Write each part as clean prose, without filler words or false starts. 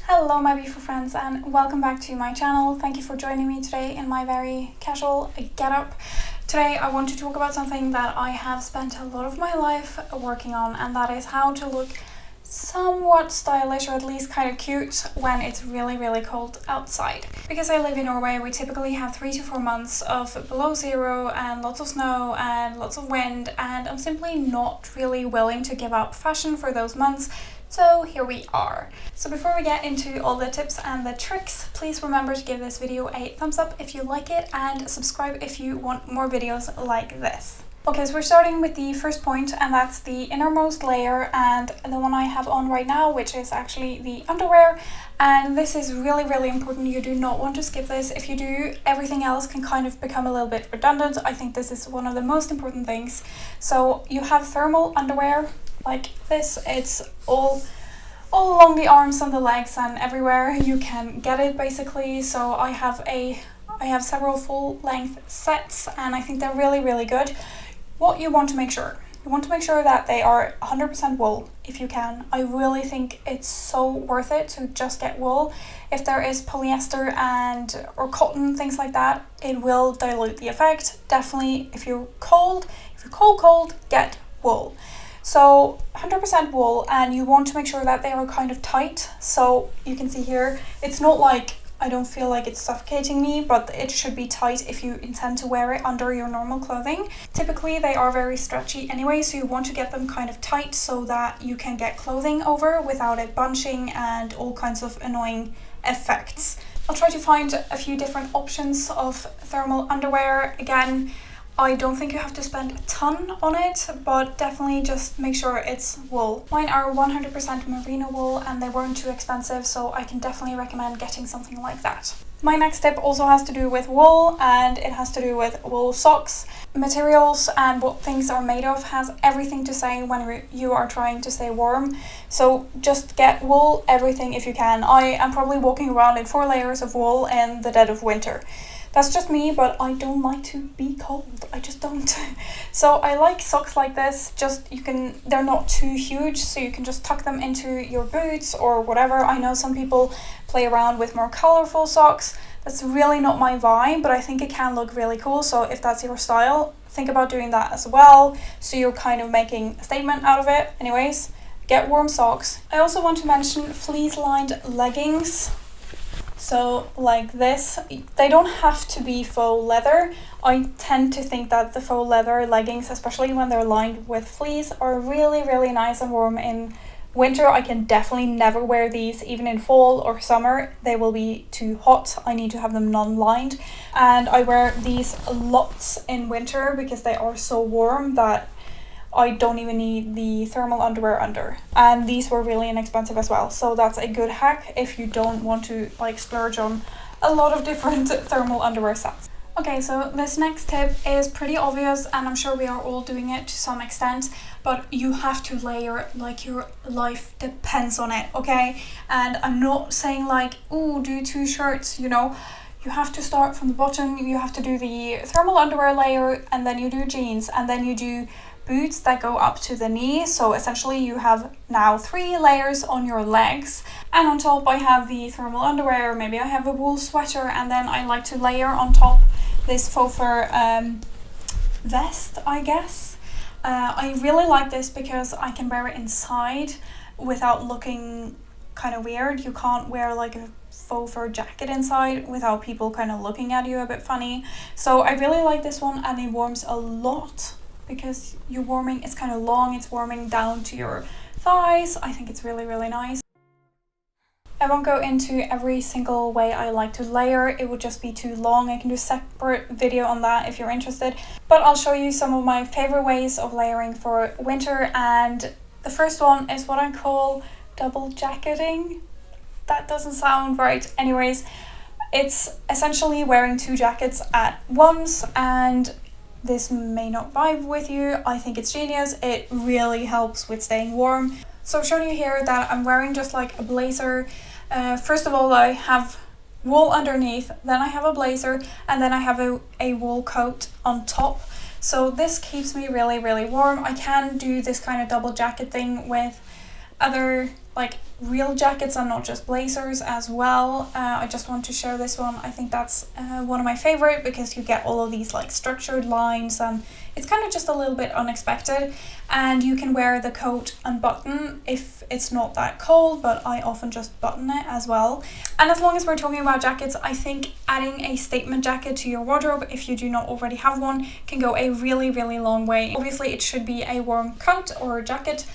Hello my beautiful friends and welcome back to my channel. Thank you for joining me today in my very casual getup. Today I want to talk about something that I have spent a lot of my life working on, and that is how to look somewhat stylish, or at least kind of cute, when it's really cold outside. Because I live in Norway, we typically have 3 to 4 months of below zero and lots of snow and lots of wind, and I'm simply not really willing to give up fashion for those months. So here we are. So before we get into all the tips and the tricks, please remember to give this video a thumbs up if you like it and subscribe if you want more videos like this. Okay, so we're starting with the first point, and that's the innermost layer, and the one I have on right now, which is actually the underwear. And this is really important. You do not want to skip this. If you do, everything else can kind of become a little bit redundant. I think this is one of the most important things. So you have thermal underwear like this. It's all along the arms and the legs and everywhere you can get it, basically. So I have several full length sets, and I think they're really good. What you want to make sure that they are 100% wool if you can. I really think it's so worth it to just get wool. If there is polyester or cotton, things like that, it will dilute the effect. Definitely if you're cold, get wool. So 100% wool, and you want to make sure that they are kind of tight. So you can see here, it's not like, I don't feel like it's suffocating me, but it should be tight if you intend to wear it under your normal clothing. Typically they are very stretchy anyway, so you want to get them kind of tight so that you can get clothing over without it bunching and all kinds of annoying effects. I'll try to find a few different options of thermal underwear. Again, I don't think you have to spend a ton on it, but definitely just make sure it's wool. Mine are 100% merino wool, and they weren't too expensive, so I can definitely recommend getting something like that. My next tip also has to do with wool, and it has to do with wool socks. Materials and what things are made of has everything to say when you are trying to stay warm. So just get wool, everything if you can. I am probably walking around in 4 layers of wool in the dead of winter. That's just me, but I don't like to be cold. I just don't. So I like socks like this. They're not too huge, so you can just tuck them into your boots or whatever. I know some people play around with more colorful socks. That's really not my vibe, but I think it can look really cool. So if that's your style, think about doing that as well. So you're kind of making a statement out of it. Anyways, get warm socks. I also want to mention fleece lined leggings. So like this, they don't have to be faux leather. I tend to think that the faux leather leggings, especially when they're lined with fleece, are really nice and warm in winter. I can definitely never wear these, even in fall or summer. They will be too hot. I need to have them non-lined, and I wear these lots in winter because they are so warm that I don't even need the thermal underwear under. And these were really inexpensive as well, so that's a good hack if you don't want to like splurge on a lot of different thermal underwear sets. Okay, so this next tip is pretty obvious, and I'm sure we are all doing it to some extent, but you have to layer like your life depends on it, okay? And I'm not saying like, ooh, do 2 shirts, you know. You have to start from the bottom. You have to do the thermal underwear layer, and then you do jeans, and then you do boots that go up to the knee. So essentially you have now 3 layers on your legs, and on top I have the thermal underwear. Maybe I have a wool sweater, and then I like to layer on top this faux fur vest, I guess. I really like this because I can wear it inside without looking kind of weird. You can't wear like a faux fur jacket inside without people kind of looking at you a bit funny. So I really like this one, and it warms a lot because it's kind of long, it's warming down to your thighs. I think it's really nice. I won't go into every single way I like to layer, it would just be too long. I can do a separate video on that if you're interested, but I'll show you some of my favorite ways of layering for winter. And the first one is what I call double jacketing. That doesn't sound right. Anyways, it's essentially wearing 2 jackets at once, and this may not vibe with you. I think it's genius. It really helps with staying warm. So I've shown you here that I'm wearing just like a blazer. First of all, I have wool underneath, then I have a blazer, and then I have a wool coat on top. So this keeps me really warm. I can do this kind of double jacket thing with other like real jackets and not just blazers as well. I just want to share this one. I think that's one of my favorite because you get all of these like structured lines and it's kind of just a little bit unexpected, and you can wear the coat unbuttoned if it's not that cold, but I often just button it as well. And as long as we're talking about jackets, I think adding a statement jacket to your wardrobe, if you do not already have one, can go a really, really long way. Obviously it should be a warm coat or a jacket,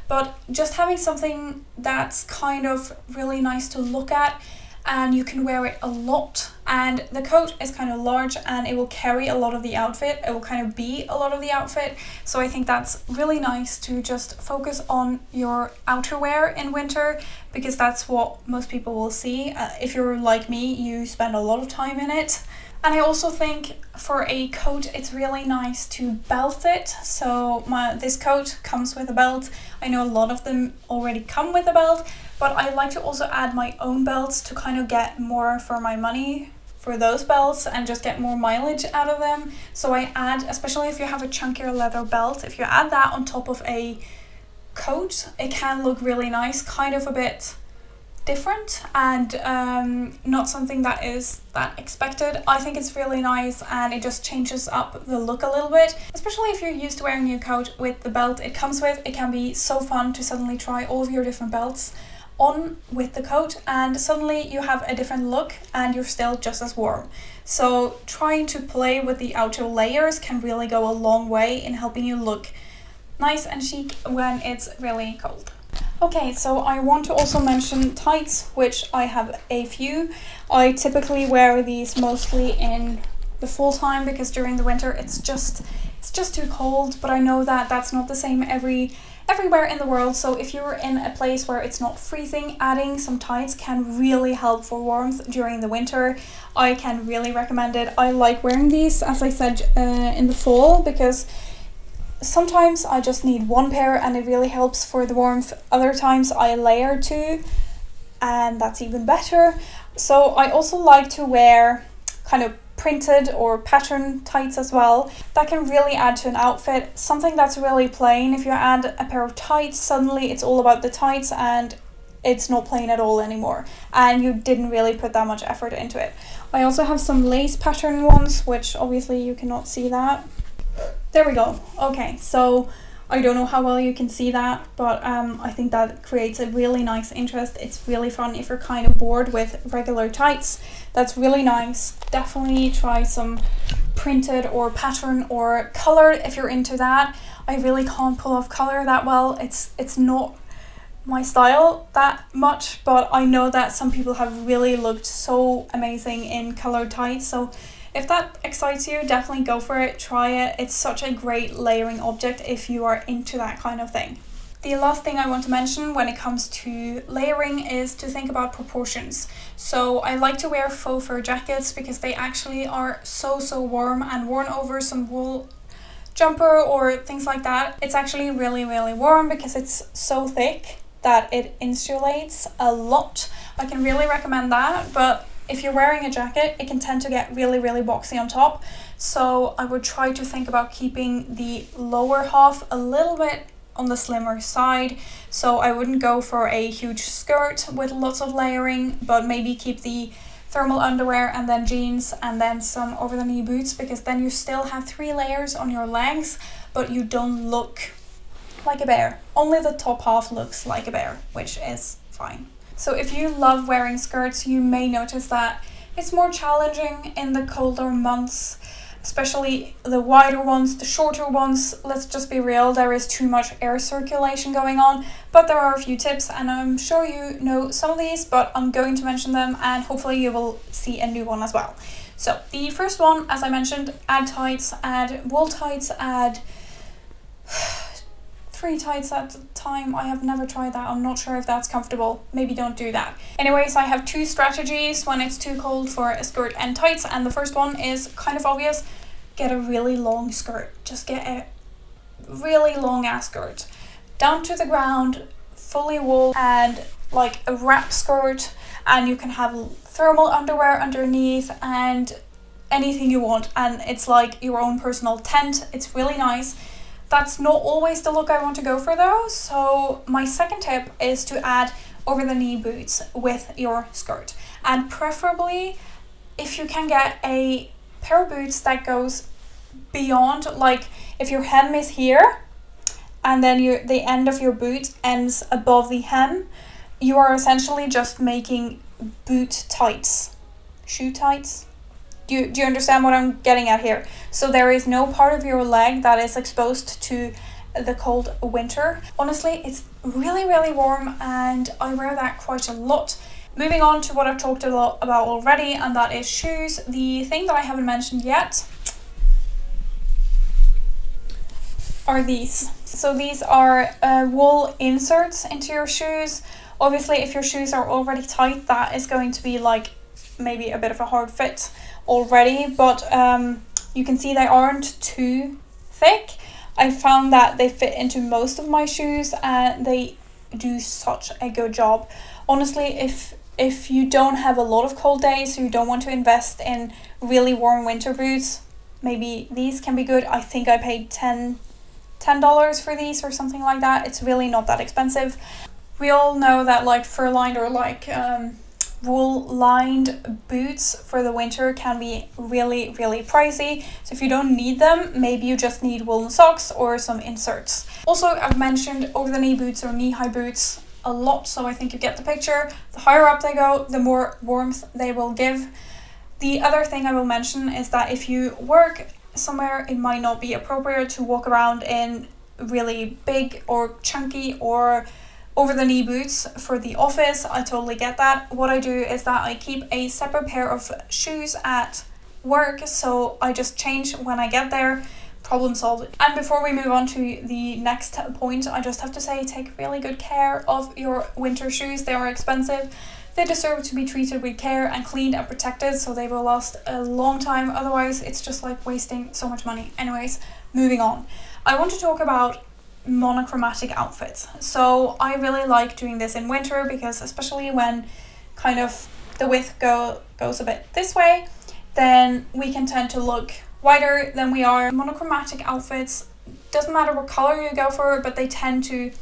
but just having something that's kind of really nice to look at, and you can wear it a lot, and the coat is kind of large and it will carry a lot of the outfit. It will kind of be a lot of the outfit. So I think that's really nice to just focus on your outerwear in winter, because that's what most people will see. If you're like me, you spend a lot of time in it. And I also think for a coat, it's really nice to belt it. So this coat comes with a belt. I know a lot of them already come with a belt, but I like to also add my own belts to kind of get more for my money for those belts and just get more mileage out of them. So I add, especially if you have a chunkier leather belt, if you add that on top of a coat, it can look really nice, kind of a bit different and not something that is that expected. I think it's really nice and it just changes up the look a little bit, especially if you're used to wearing your coat with the belt it comes with. It can be so fun to suddenly try all of your different belts on with the coat, and suddenly you have a different look and you're still just as warm. So trying to play with the outer layers can really go a long way in helping you look nice and chic when it's really cold. Okay, so I want to also mention tights, which I have a few. I typically wear these mostly in the fall time because during the winter it's just too cold, but I know that that's not the same everywhere in the world. So if you're in a place where it's not freezing, adding some tights can really help for warmth during the winter. I can really recommend it. I like wearing these, as I said, in the fall, because sometimes I just need one pair and it really helps for the warmth. Other times I layer two and that's even better. So I also like to wear kind of printed or pattern tights as well. That can really add to an outfit. Something that's really plain, if you add a pair of tights, suddenly it's all about the tights and it's not plain at all anymore, and you didn't really put that much effort into it. I also have some lace pattern ones, which obviously you cannot see that. There we go. Okay, so I don't know how well you can see that, but I think that creates a really nice interest. It's really fun if you're kind of bored with regular tights. That's really nice. Definitely try some printed or pattern or colored if you're into that. I really can't pull off color that well. It's not my style that much, but I know that some people have really looked so amazing in colored tights. So if that excites you, definitely go for it, try it. It's such a great layering object if you are into that kind of thing. The last thing I want to mention when it comes to layering is to think about proportions. So I like to wear faux fur jackets because they actually are so warm, and worn over some wool jumper or things like that, it's actually really warm because it's so thick that it insulates a lot. I can really recommend that, but if you're wearing a jacket, it can tend to get really boxy on top. So I would try to think about keeping the lower half a little bit on the slimmer side. So I wouldn't go for a huge skirt with lots of layering, but maybe keep the thermal underwear and then jeans and then some over the knee boots, because then you still have 3 layers on your legs, but you don't look like a bear. Only the top half looks like a bear, which is fine. So if you love wearing skirts, you may notice that it's more challenging in the colder months, especially the wider ones, the shorter ones. Let's just be real, there is too much air circulation going on, but there are a few tips, and I'm sure you know some of these, but I'm going to mention them and hopefully you will see a new one as well. So the first one, as I mentioned, add tights, add wool tights, add 3 tights at a time. I have never tried that. I'm not sure if that's comfortable. Maybe don't do that. Anyways, I have 2 strategies when it's too cold for a skirt and tights, and the first one is kind of obvious. Get a really long skirt. Just get a really long ass skirt. Down to the ground, fully wool, and like a wrap skirt, and you can have thermal underwear underneath and anything you want, and it's like your own personal tent. It's really nice. That's not always the look I want to go for though, so my second tip is to add over the knee boots with your skirt. And preferably if you can get a pair of boots that goes beyond, like if your hem is here and then the end of your boot ends above the hem, you are essentially just making boot tights, shoe tights. Do you understand what I'm getting at here? So there is no part of your leg that is exposed to the cold winter. Honestly, it's really, really warm and I wear that quite a lot. Moving on to what I've talked a lot about already, and that is shoes. The thing that I haven't mentioned yet are these. So these are wool inserts into your shoes. Obviously, if your shoes are already tight, that is going to be like maybe a bit of a hard fit already, but you can see they aren't too thick. I found that they fit into most of my shoes and they do such a good job. Honestly, if you don't have a lot of cold days, so you don't want to invest in really warm winter boots, maybe these can be good. I think I paid $10 for these or something like that. It's really not that expensive. We all know that like fur-lined or like wool-lined boots for the winter can be really, really pricey. So if you don't need them, maybe you just need woolen socks or some inserts. Also, I've mentioned over-the-knee boots or knee-high boots a lot, so I think you get the picture. The higher up they go, the more warmth they will give. The other thing I will mention is that if you work somewhere, it might not be appropriate to walk around in really big or chunky or over the knee boots for the office. I totally get that. What I do is that I keep a separate pair of shoes at work, so I just change when I get there. Problem solved. And before we move on to the next point, I just have to say, take really good care of your winter shoes. They are expensive. They deserve to be treated with care and cleaned and protected so they will last a long time. Otherwise, it's just like wasting so much money. Anyways, moving on. I want to talk about monochromatic outfits. So I really like doing this in winter because especially when kind of the width goes a bit this way, then we can tend to look wider than we are. Monochromatic outfits, doesn't matter what color you go for, but they tend to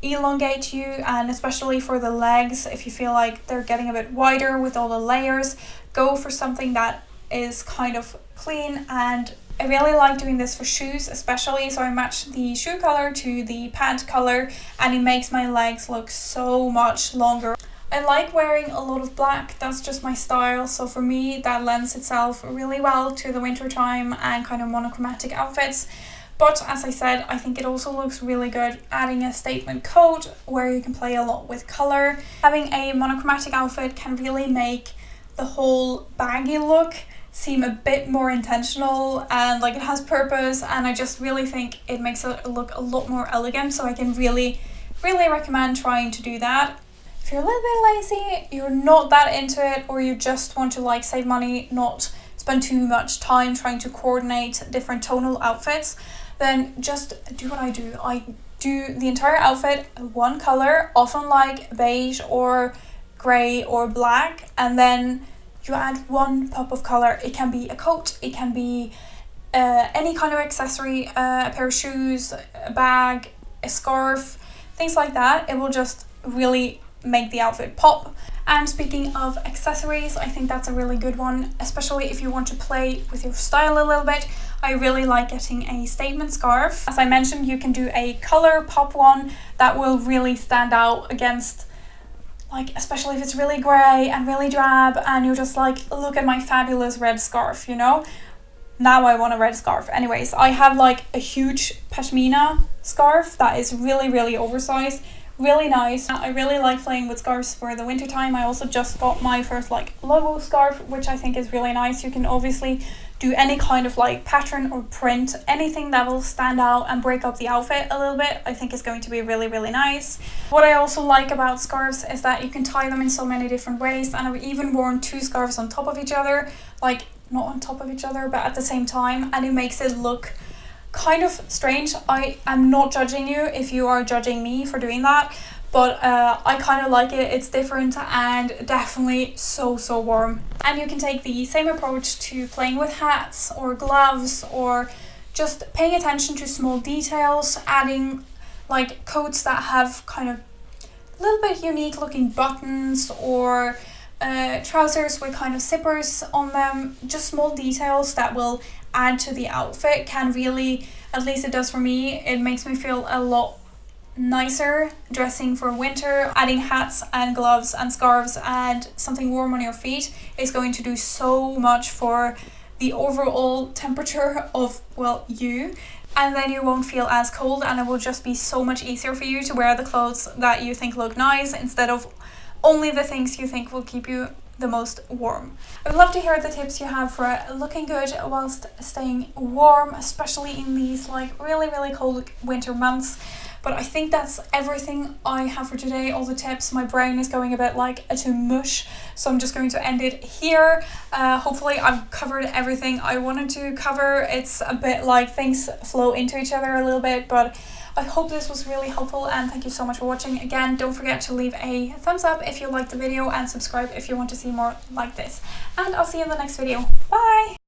elongate you, and especially for the legs, if you feel like they're getting a bit wider with all the layers, go for something that is kind of clean. And I really like doing this for shoes especially, so I match the shoe color to the pant color and it makes my legs look so much longer. I like wearing a lot of black, that's just my style, so for me that lends itself really well to the winter time and kind of monochromatic outfits. But as I said, I think it also looks really good adding a statement coat where you can play a lot with color. Having a monochromatic outfit can really make the whole baggy look seem a bit more intentional and like it has purpose, and I just really think it makes it look a lot more elegant, so I can really recommend trying to do that. If you're a little bit lazy, you're not that into it, or you just want to like save money, not spend too much time trying to coordinate different tonal outfits, then just do what I do. I do the entire outfit one color, often like beige or grey or black, and then you add one pop of color. It can be a coat, it can be any kind of accessory, a pair of shoes, a bag, a scarf, things like that. It will just really make the outfit pop. And speaking of accessories, I think that's a really good one, especially if you want to play with your style a little bit. I really like getting a statement scarf. As I mentioned, you can do a color pop one that will really stand out against, like, especially if it's really grey and really drab and you're just like, look at my fabulous red scarf, you know? Now I want a red scarf. Anyways, I have like a huge pashmina scarf that is really oversized, really nice. I really like playing with scarves for the winter time. I also just got my first like logo scarf, which I think is really nice. You can obviously do any kind of like pattern or print, anything that will stand out and break up the outfit a little bit, I think is going to be really nice. What I also like about scarves is that you can tie them in so many different ways, and I've even worn two scarves on top of each other, like not on top of each other but at the same time, and it makes it look kind of strange. I am not judging you if you are judging me for doing that, but I kind of like it. It's different and definitely so warm. And you can take the same approach to playing with hats or gloves, or just paying attention to small details, adding like coats that have kind of little bit unique looking buttons or trousers with kind of zippers on them. Just small details that will add to the outfit can really, at least it does for me, it makes me feel a lot nicer dressing for winter. Adding hats and gloves and scarves and something warm on your feet is going to do so much for the overall temperature of, well, you, and then you won't feel as cold, and it will just be so much easier for you to wear the clothes that you think look nice instead of only the things you think will keep you the most warm. I would love to hear the tips you have for looking good whilst staying warm, especially in these like really cold winter months. But I think that's everything I have for today, all the tips. My brain is going a bit like to mush, so I'm just going to end it here. Hopefully I've covered everything I wanted to cover. It's a bit like things flow into each other a little bit, but I hope this was really helpful, and thank you so much for watching. Again, don't forget to leave a thumbs up if you liked the video and subscribe if you want to see more like this. And I'll see you in the next video. Bye!